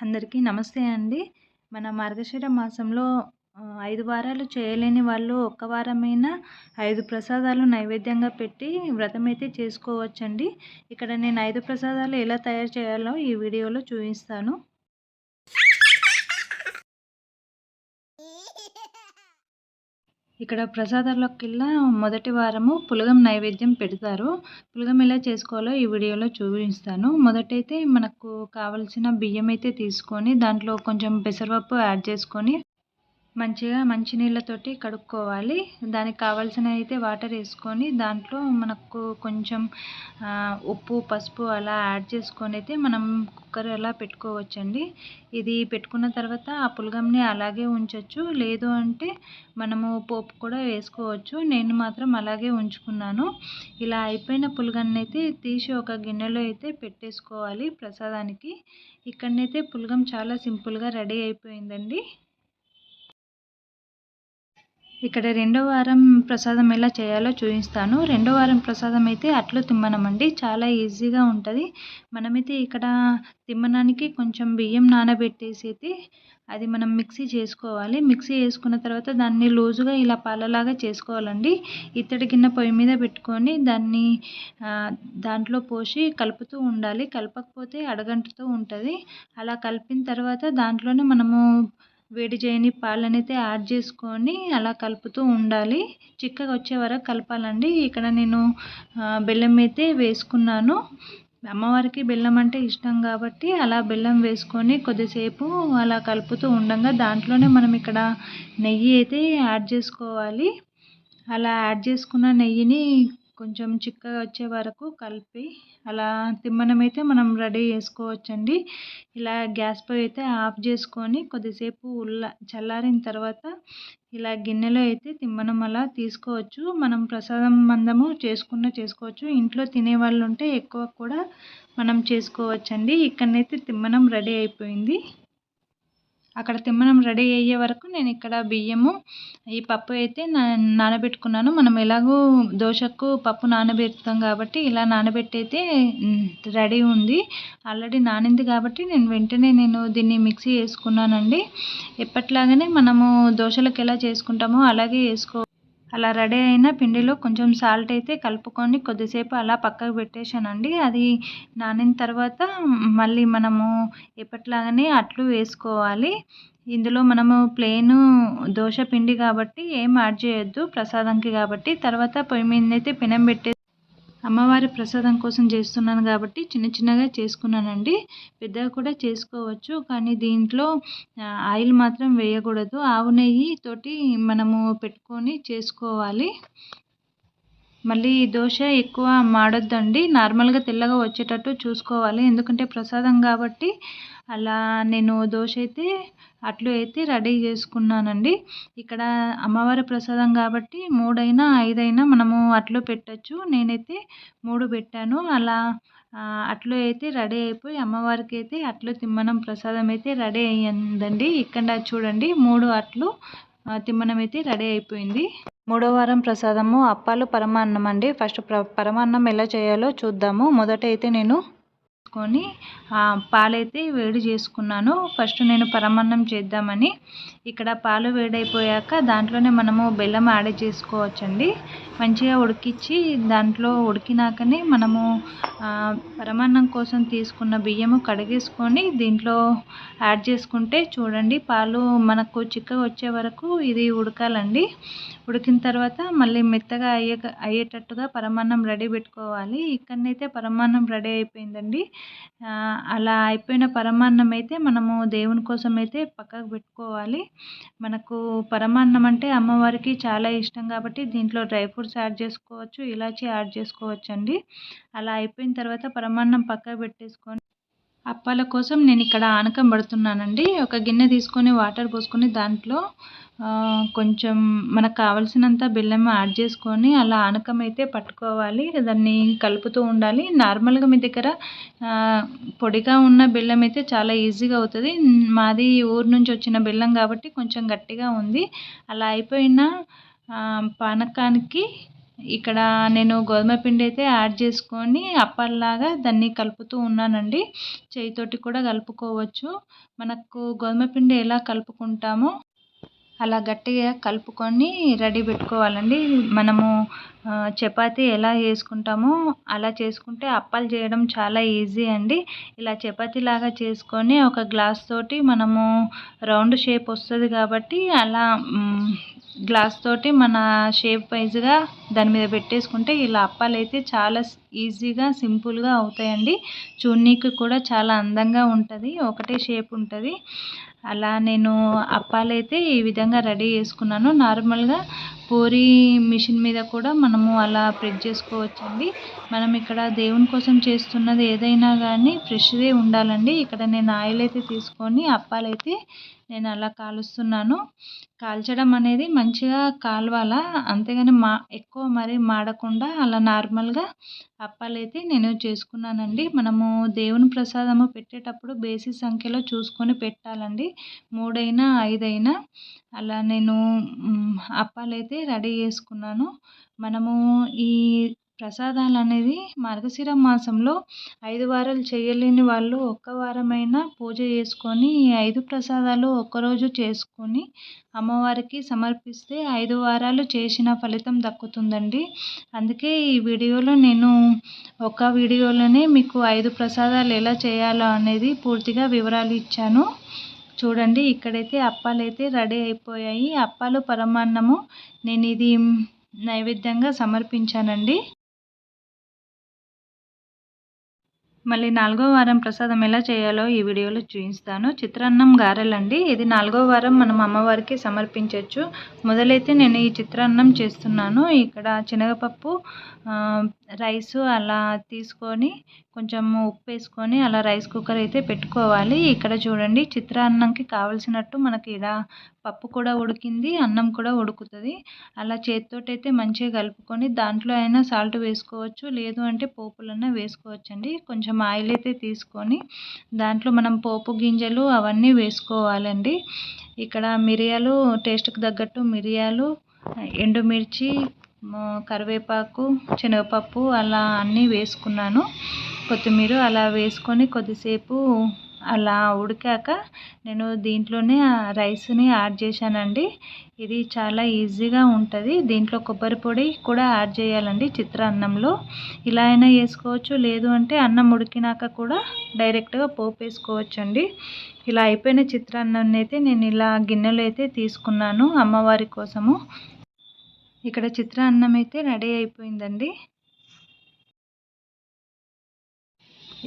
అందరికీ నమస్తే అండి. మన మార్గశిర మాసంలో 5 వారాలు చేయలేని వాళ్ళు ఒక్క వారమైనా 5 ప్రసాదాలు నైవేద్యంగా పెట్టి వ్రతమైతే చేసుకోవచ్చండి. ఇక్కడ నేను 5 ప్రసాదాలు ఎలా తయారు చేయాలో ఈ వీడియోలో చూపిస్తాను. ఇక్కడ ప్రసాదాల్లోకెల్లా మొదటి వారము పులగం నైవేద్యం పెడతారు. పులగం ఎలా చేసుకోవాలో ఈ వీడియోలో చూపిస్తాను. మొదటైతే మనకు కావాల్సిన బియ్యం అయితే తీసుకొని దాంట్లో కొంచెం పెసరపప్పు యాడ్ చేసుకొని మంచిగా మంచినీళ్ళతోటి కడుక్కోవాలి. దానికి కావాల్సినవి అయితే వాటర్ వేసుకొని దాంట్లో మనకు కొంచెం ఉప్పు, పసుపు అలా యాడ్ చేసుకొని అయితే మనం కుక్కర్ అలా పెట్టుకోవచ్చండి. ఇది పెట్టుకున్న తర్వాత ఆ పులగంని అలాగే ఉంచొచ్చు. లేదు అంటే మనము పోపు కూడా వేసుకోవచ్చు. నేను మాత్రం అలాగే ఉంచుకున్నాను. ఇలా అయిపోయిన పులగాన్ని అయితే తీసి ఒక గిన్నెలో అయితే పెట్టేసుకోవాలి ప్రసాదానికి. ఇక్కడనైతే పులగం చాలా సింపుల్గా రెడీ అయిపోయిందండి. ఇక్కడ రెండో వారం ప్రసాదం ఎలా చేయాలో చూపిస్తాను. రెండో వారం ప్రసాదం అయితే అట్లు తిమ్మనం అండి. చాలా ఈజీగా ఉంటుంది. మనమైతే ఇక్కడ తిమ్మనానికి కొంచెం బియ్యం నానబెట్టేసి అయితే అది మనం మిక్సీ చేసుకోవాలి. మిక్సీ చేసుకున్న తర్వాత దాన్ని లూజుగా ఇలా పాలలాగా చేసుకోవాలండి. ఇత్తడి గిన్నె పొయ్యి మీద పెట్టుకొని దాన్ని దాంట్లో పోసి కలుపుతూ ఉండాలి. కలపకపోతే అడగంటుతూ ఉంటుంది. అలా కలిపిన తర్వాత దాంట్లోనే మనము వేడి చేయని పాలనైతే యాడ్ చేసుకొని అలా కలుపుతూ ఉండాలి. చిక్కగా వచ్చే వరకు కలపాలండి. ఇక్కడ నేను బెల్లం అయితే వేసుకున్నాను. అమ్మవారికి బెల్లం అంటే ఇష్టం కాబట్టి అలా బెల్లం వేసుకొని కొద్దిసేపు అలా కలుపుతూ ఉండగా దాంట్లోనే మనం ఇక్కడ నెయ్యి అయితే యాడ్ చేసుకోవాలి. అలా యాడ్ చేసుకున్న నెయ్యిని కొంచెం చిక్కగా వచ్చే వరకు కలిపి అలా తిమ్మనం అయితే మనం రెడీ చేసుకోవచ్చండి. ఇలా గ్యాస్ పొయ్యి అయితే ఆఫ్ చేసుకొని కొద్దిసేపు చల్లారిన తర్వాత ఇలా గిన్నెలో అయితే తిమ్మనం అలా తీసుకోవచ్చు. మనం ప్రసాదం మందము చేసుకోవచ్చు. ఇంట్లో తినే వాళ్ళు ఉంటే ఎక్కువ కూడా మనం చేసుకోవచ్చండి. ఇక్కడనైతే తిమ్మనం రెడీ అయిపోయింది. అక్కడ తిమ్మనం రెడీ అయ్యే వరకు నేను ఇక్కడ బియ్యము ఈ పప్పు అయితే నానబెట్టుకున్నాను. మనం ఎలాగో దోశకు పప్పు నానబెడతాం కాబట్టి ఇలా నానబెట్టి అయితే రెడీ ఉంది. ఆల్రెడీ నానింది కాబట్టి వెంటనే దీన్ని మిక్సీ వేసుకున్నానండి. ఎప్పట్లాగానే మనము దోశలకు ఎలా చేసుకుంటామో అలాగే అలా రెడీ అయిన పిండిలో కొంచెం సాల్ట్ అయితే కలుపుకొని కొద్దిసేపు అలా పక్కకు పెట్టేశానండి. అది నానిన తర్వాత మళ్ళీ మనము ఎప్పట్లాగానే అట్లు వేసుకోవాలి. ఇందులో మనము ప్లెయిన్ దోశ పిండి కాబట్టి ఏం యాడ్ చేయొద్దు ప్రసాదంకి కాబట్టి. తర్వాత పొయ్యి మీద అయితే పెనం పెట్టే అమ్మవారి ప్రసాదం కోసం చేస్తున్నాను కాబట్టి చిన్నగా చేసుకున్నానండి. పెద్దగా కూడా చేసుకోవచ్చు. కానీ దీంట్లో ఆయిల్ మాత్రం వేయకూడదు. ఆవు నెయ్యి తోటి మనము పెట్టుకొని చేసుకోవాలి. మళ్ళీ దోశ ఎక్కువ మాడొద్దండి. నార్మల్గా తెల్లగా వచ్చేటట్టు చూసుకోవాలి. ఎందుకంటే ప్రసాదం కాబట్టి అలా నేను దోశ అయితే అట్లు అయితే రెడీ చేసుకున్నానండి. ఇక్కడ అమ్మవారి ప్రసాదం కాబట్టి 3 అయినా 5 అయినా మనము అట్లు పెట్టచ్చు. నేనైతే 3 పెట్టాను. అలా అట్లు అయితే రెడీ అయిపోయి అమ్మవారికి అయితే అట్లు తిమ్మనం ప్రసాదం అయితే రెడీ అయ్యిందండి. ఇక్కడ చూడండి 3 అట్లు తిమ్మనం అయితే రెడీ అయిపోయింది. మూడో వారం ప్రసాదము అప్పాలు పరమాన్నం అండి. ఫస్ట్ పరమాన్నం ఎలా చేయాలో చూద్దాము. మొదట అయితే నేను పాలైతే వేడి చేసుకున్నాను. ఫస్ట్ నేను పరమాన్నం చేద్దామని ఇక్కడ పాలు వేడైపోయాక దాంట్లోనే మనము బెల్లం యాడ్ చేసుకోవచ్చండి. మంచిగా ఉడికించి దాంట్లో ఉడికినాకనే మనము పరమాన్నం కోసం తీసుకున్న బియ్యము కడిగేసుకొని దీంట్లో యాడ్ చేసుకుంటే చూడండి పాలు మనకు చిక్కగా వచ్చే వరకు ఇది ఉడకాలండి. ఉడికిన తర్వాత మళ్ళీ మెత్తగా అయ్యేటట్టుగా పరమాన్నం రెడీ పెట్టుకోవాలి. ఇక్కడనైతే పరమాన్నం రెడీ అయిపోయిందండి. అలా అయిపోయిన పరమాన్నం అయితే మనము దేవుని కోసం అయితే పక్కకు పెట్టుకోవాలి. మనకు పరమాన్నం అంటే అమ్మవారికి చాలా ఇష్టం కాబట్టి దీంట్లో డ్రై ఫ్రూట్స్ యాడ్ చేసుకోవచ్చు, ఇలాచీ యాడ్ చేసుకోవచ్చు అండి. అలా అయిపోయిన తర్వాత పరమాన్నం పక్కకు పెట్టేసుకొని అప్పాల కోసం నేను ఇక్కడ ఆనకం పడుతున్నానండి. ఒక గిన్నె తీసుకొని వాటర్ పోసుకొని దాంట్లో కొంచెం మనకు కావాల్సినంత బెల్లం యాడ్ చేసుకొని అలా ఆనకం అయితే పట్టుకోవాలి. దాన్ని కలుపుతూ ఉండాలి. నార్మల్గా మీ దగ్గర పొడిగా ఉన్న బెల్లం అయితే చాలా ఈజీగా అవుతుంది. మాది ఊరు నుంచి వచ్చిన బెల్లం కాబట్టి కొంచెం గట్టిగా ఉంది. అలా అయిపోయిన పానకానికి ఇక్కడ నేను గోధుమ పిండి అయితే యాడ్ చేసుకొని అప్పల్లాగా దాన్ని కలుపుతూ ఉన్నానండి. చేయితోటి కూడా కలుపుకోవచ్చు. మనకు గోధుమ పిండి ఎలా కలుపుకుంటామో అలా గట్టిగా కలుపుకొని రెడీ పెట్టుకోవాలండి. మనము చపాతీ ఎలా చేసుకుంటామో అలా చేసుకుంటే అప్పాలు చేయడం చాలా ఈజీ అండి. ఇలా చపాతీలాగా చేసుకొని ఒక గ్లాస్ తోటి మనము రౌండ్ షేప్ వస్తుంది కాబట్టి అలా గ్లాస్ తోటి మన షేప్ వైజ్గా దాని మీద పెట్టేసుకుంటే ఇలా అప్పాలు అయితే చాలా ఈజీగా సింపుల్గా అవుతాయండి. చూడనీకి కూడా చాలా అందంగా ఉంటుంది. ఒకటే షేప్ ఉంటుంది. అలా నేను అప్పాలైతే ఈ విధంగా రెడీ చేసుకున్నాను. నార్మల్గా పూరీ మిషన్ మీద కూడా మనము అలా ప్రెస్ చేసుకోవచ్చండి. మనం ఇక్కడ దేవుని కోసం చేస్తున్నది ఏదైనా కానీ ఫ్రెష్దే ఉండాలండి. ఇక్కడ నేను ఆయిల్ అయితే తీసుకొని అప్పాలైతే నేను అలా కాలుస్తున్నాను. కాల్చడం అనేది మంచిగా కాలవాలా, అంతేగాని ఎక్కువ మరీ మాడకుండా అలా నార్మల్గా అప్పాలైతే నేను చేసుకున్నానండి. మనము దేవుని ప్రసాదము పెట్టేటప్పుడు బేసి సంఖ్యలో చూసుకొని పెట్టాలండి. 3 అయినా 5 అయినా. అలా నేను అప్పాలైతే రెడీ చేసుకున్నాను. మనము ఈ ప్రసాదాలు అనేది మార్గశిర మాసంలో 5 వారాలు చేయలేని వాళ్ళు ఒక్క వారమైనా పూజ చేసుకొని ఈ 5 ప్రసాదాలు ఒక్కరోజు చేసుకొని అమ్మవారికి సమర్పిస్తే 5 వారాలు చేసిన ఫలితం దక్కుతుందండి. అందుకే ఈ వీడియోలో నేను ఒక వీడియోలోనే మీకు 5 ప్రసాదాలు ఎలా చేయాలో అనేది పూర్తిగా వివరాలు ఇచ్చాను. చూడండి, ఇక్కడైతే అప్పాలైతే రెడీ అయిపోయాయి. అప్పాలు పరమాన్నము నేను ఇది నైవేద్యంగా సమర్పించానండి. మళ్ళీ 4వ వారం ప్రసాదం ఎలా చేయాలో ఈ వీడియోలో చూపిస్తాను. చిత్రాన్నం గారెలండి. ఇది 4వ వారం మనం అమ్మవారికి సమర్పించవచ్చు. మొదలైతే నేను ఈ చిత్రాన్నం చేస్తున్నాను. ఇక్కడ శనగపప్పు, రైసు అలా తీసుకొని కొంచెం ఉప్పు వేసుకొని అలా రైస్ కుక్కర్ అయితే పెట్టుకోవాలి. ఇక్కడ చూడండి, చిత్రాన్నంకి కావలసినట్టు మనకి ఇలా పప్పు కూడా ఉడికింది, అన్నం కూడా ఉడుకుతుంది. అలా చేతితోటి అయితే మంచిగా కలుపుకొని దాంట్లో అయినా సాల్ట్ వేసుకోవచ్చు, లేదు అంటే పోపులన్నా వేసుకోవచ్చండి. కొంచెం ఆయిల్ అయితే తీసుకొని దాంట్లో మనం పోపు గింజలు అవన్నీ వేసుకోవాలండి. ఇక్కడ మిరియాలు, టేస్ట్కి తగ్గట్టు మిరియాలు, ఎండుమిర్చి, కరివేపాకు, శనగపప్పు అలా అన్నీ వేసుకున్నాను. కొత్తిమీర అలా వేసుకొని కొద్దిసేపు అలా ఉడికాక నేను దీంట్లోనే రైస్ని యాడ్ చేశానండి. ఇది చాలా ఈజీగా ఉంటుంది. దీంట్లో కొబ్బరి పొడి కూడా యాడ్ చేయాలండి చిత్రాన్నంలో. ఇలా అయినా వేసుకోవచ్చు, లేదు అంటే అన్నం ఉడికినాక కూడా డైరెక్ట్గా పోపు వేసుకోవచ్చండి. ఇలా అయిపోయిన చిత్రాన్నాన్ని అయితే నేను ఇలా గిన్నెలో అయితే తీసుకున్నాను అమ్మవారి కోసము. ఇక్కడ చిత్రాన్నం అయితే రెడీ అయిపోయిందండి.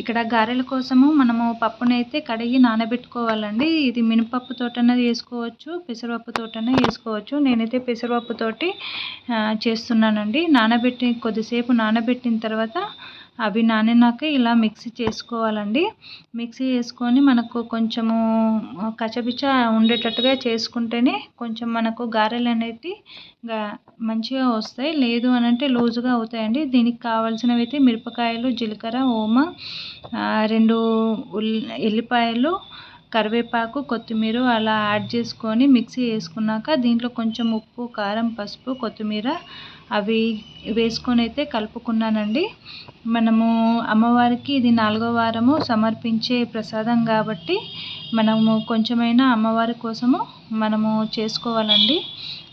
ఇక్కడ గారెల కోసము మనము పప్పునైతే కడిగి నానబెట్టుకోవాలండి. ఇది మినపప్పుతోటైనా చేసుకోవచ్చు, పెసరపప్పుతోటైనా చేసుకోవచ్చు. నేనైతే పెసరపప్పుతోటి చేస్తున్నానండి. కొద్దిసేపు నానబెట్టిన తర్వాత అవి నానినాక ఇలా మిక్సీ చేసుకోవాలండి. మిక్సీ చేసుకొని మనకు కొంచెము కచ్చపిచ్చ ఉండేటట్టుగా చేసుకుంటేనే కొంచెం మనకు గారెలు అనేవి మంచిగా వస్తాయి. లేదు అని అంటే లూజుగా అవుతాయండి. దీనికి కావాల్సినవి అయితే మిరపకాయలు, జీలకర్ర, ఓమ, 2 ఎల్లిపాయలు, కరివేపాకు, కొత్తిమీర అలా యాడ్ చేసుకొని మిక్సీ వేసుకున్నాక దీంట్లో కొంచెం ఉప్పు, కారం, పసుపు, కొత్తిమీర అవి వేసుకొని అయితే కలుపుకున్నానండి. మనము అమ్మవారికి ఇది 4వ వారము సమర్పించే ప్రసాదం కాబట్టి మనము కొంచెమైనా అమ్మవారి కోసము మనము చేసుకోవాలండి.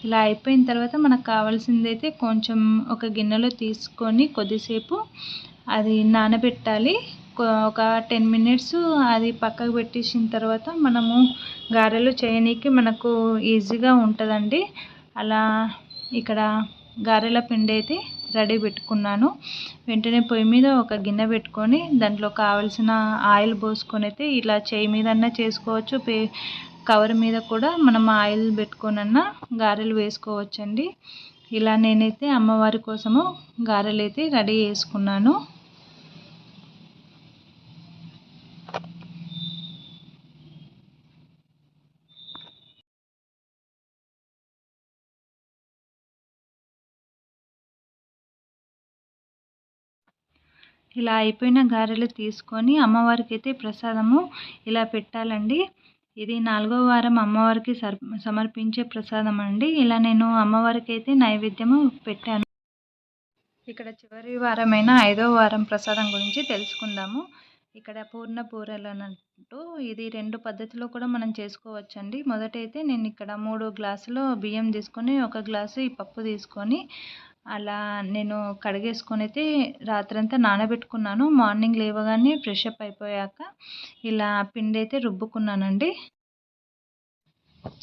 ఇలా అయిపోయిన తర్వాత మనకు కావాల్సింది అయితే కొంచెం ఒక గిన్నెలో తీసుకొని కొద్దిసేపు అది నానబెట్టాలి. ఒక 10 మినిట్స్ అది పక్కకు పెట్టేసిన తర్వాత మనము గారెలు చేయనీకి మనకు ఈజీగా ఉంటుందండి. అలా ఇక్కడ గారెల పిండి అయితే రెడీ పెట్టుకున్నాను. వెంటనే పొయ్యి మీద ఒక గిన్నె పెట్టుకొని దాంట్లో కావాల్సిన ఆయిల్ పోసుకొని అయితే ఇలా చేయి మీదన్నా చేసుకోవచ్చు, కవర్ మీద కూడా మనం ఆయిల్ పెట్టుకొనన్నా గారెలు వేసుకోవచ్చండి. ఇలా నేనైతే అమ్మవారి కోసము గారెలు అయితే రెడీ చేసుకున్నాను. ఇలా అయిపోయిన గారెలు తీసుకొని అమ్మవారికి అయితే ప్రసాదము ఇలా పెట్టాలండి. ఇది 4వ వారం అమ్మవారికి సమర్పించే ప్రసాదం అండి. ఇలా నేను అమ్మవారికి అయితే నైవేద్యము పెట్టాను. ఇక్కడ చివరి వారమైన 5వ వారం ప్రసాదం గురించి తెలుసుకుందాము. ఇక్కడ పూర్ణ బూరెలు అనంటూ ఇది 2 పద్ధతిలో కూడా మనం చేసుకోవచ్చండి. మొదటైతే నేను ఇక్కడ 3 గ్లాసులు బియ్యం తీసుకొని, 1 గ్లాసు ఈ పప్పు తీసుకొని అలా నేను కడిగేసుకొని అయితే రాత్రంతా నానబెట్టుకున్నాను. మార్నింగ్ లేవగానే ఫ్రెష్ అప్ అయిపోయాక ఇలా పిండి అయితే రుబ్బుకున్నానండి.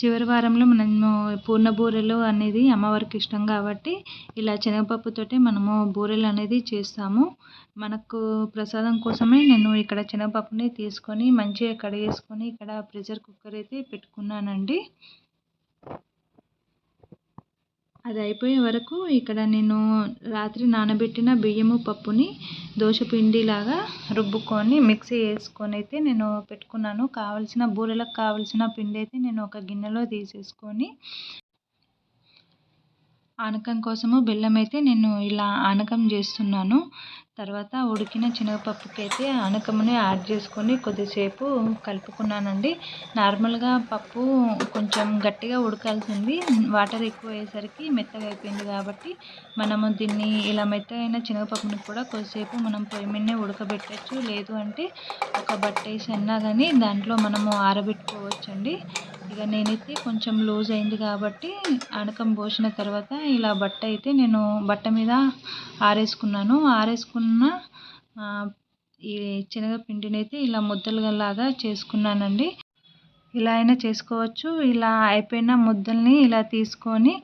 చివరి వారంలో మనము పూర్ణ బూరెలు అనేది అమ్మవారికి ఇష్టం కాబట్టి ఇలా శనగపప్పుతోటి మనము బూరెలు అనేది చేస్తాము. మనకు ప్రసాదం కోసమే నేను ఇక్కడ శనగపప్పుని తీసుకొని మంచిగా కడిగేసుకొని ఇక్కడ ప్రెషర్ కుక్కర్ అయితే పెట్టుకున్నానండి. అది అయిపోయే వరకు ఇక్కడ నేను రాత్రి నానబెట్టిన బియ్యము పప్పుని దోసపిండిలాగా రుబ్బుకొని మిక్సీ వేసుకొని అయితే నేను పెట్టుకున్నాను. కావలసిన బూరెలకు కావలసిన పిండి అయితే నేను ఒక గిన్నెలో తీసేసుకొని ఆనకం కోసము బెల్లం అయితే నేను ఇలా ఆనకం చేస్తున్నాను. తర్వాత ఉడికిన శనగపప్పుకైతే ఆనకముని యాడ్ చేసుకొని కొద్దిసేపు కలుపుకున్నానండి. నార్మల్గా పప్పు కొంచెం గట్టిగా ఉడకాల్సింది, వాటర్ ఎక్కువ అయ్యేసరికి మెత్తగా అయిపోయింది కాబట్టి మనము దీన్ని ఇలా మెత్తగైన శనగపప్పుని కూడా కొద్దిసేపు మనం పొయ్యి మీదనే ఉడకబెట్టచ్చు. లేదు అంటే ఒక బట్ట వేసి అన్నా కానీ దాంట్లో మనము ఆరబెట్టుకోవచ్చండి. ఇక నేనైతే కొంచెం లూజ్ అయింది కాబట్టి ఆనకం పోసిన తర్వాత ఇలా బట్ట అయితే నేను బట్ట మీద ఆరేసుకున్న ఈ శనగపిండిని అయితే ఇలా ముద్దలులాగా చేసుకున్నానండి. ఇలా అయినా చేసుకోవచ్చు. ఇలా అయిపోయిన ముద్దల్ని ఇలా తీసుకొని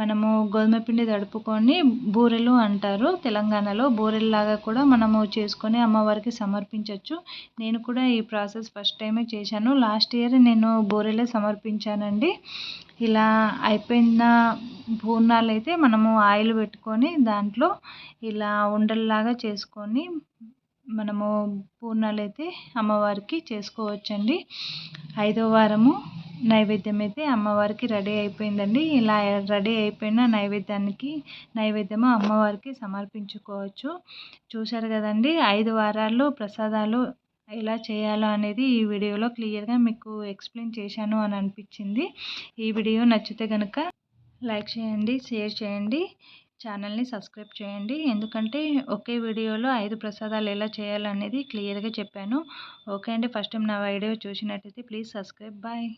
మనము గోధుమ పిండి తడుపుకొని బూరెలు అంటారు తెలంగాణలో, బూరెల్లాగా కూడా మనము చేసుకొని అమ్మవారికి సమర్పించవచ్చు. నేను కూడా ఈ ప్రాసెస్ ఫస్ట్ టైమే చేశాను. లాస్ట్ ఇయర్ నేను బూరెలే సమర్పించానండి. ఇలా అయిపోయిన పూర్ణాలు అయితే మనము ఆయిల్ పెట్టుకొని దాంట్లో ఇలా ఉండల్లాగా చేసుకొని మనము పూర్ణాలు అయితే అమ్మవారికి చేసుకోవచ్చండి. 5వ వారము నైవేద్యం అయితే అమ్మవారికి రెడీ అయిపోయిందండి. ఇలా రెడీ అయిపోయిన నైవేద్యము అమ్మవారికి సమర్పించుకోవచ్చు. చూశారు కదండి, 5 వారాలు ప్రసాదాలు ఎలా చేయాలో అనేది ఈ వీడియోలో క్లియర్గా మీకు ఎక్స్ప్లెయిన్ చేశాను అని అనిపించింది. ఈ వీడియో నచ్చితే కనుక లైక్ చేయండి, షేర్ చేయండి, ఛానల్ని సబ్స్క్రైబ్ చేయండి. ఎందుకంటే ఒకే వీడియోలో 5 ప్రసాదాలు ఎలా చేయాలనేది క్లియర్గా చెప్పాను. ఓకే అండి, ఫస్ట్ టైం నా వీడియో చూసినట్టయితే ప్లీజ్ సబ్స్క్రైబ్. బాయ్.